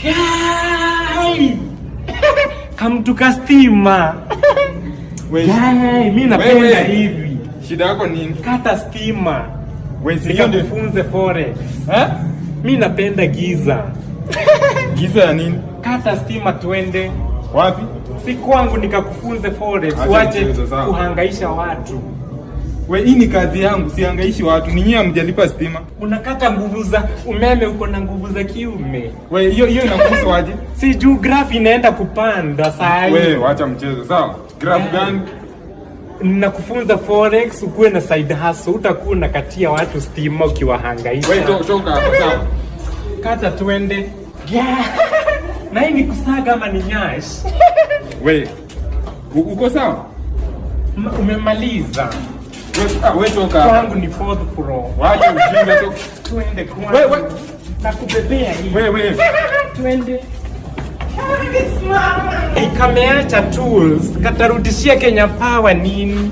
Gai! Kamtuka stima. Gai, mimi napenda hivi. Shida yako nini? Kata stima. Wewe sio nifunze forex. Mimi napenda giza. Giza ya nini? Kata stima twende. Wapi? Si kwangu nikakufunze forex. Wache kuhangaisha watu. Wewe, hii ni kazi yangu, sihangaishi watu. Ninyi hamjalipa stima. Unakata nguvu za umeme, uko na nguvu za kiume. Wewe, hiyo inakuhusu aje? Si juu graph inaenda kupanda saa hii. Wewe, acha mchezo, sawa? Graph gani? Nakufunza forex, ukuwe na side hustle, utakuwa unakatia watu stima ukiwahangaisha. Wewe toka hapo, sawa? Kata twende. Na hii ni kusaga ama ni nyash? Wewe, uko sawa? Umemaliza. Wewe toka. Kwangu ni 4th floor. Wacha ujinga toka. Twende kwangu. Wewe, nakubebea hii. Wewe. Twende. Kameacha tools, katarudishia Kenya Power nini?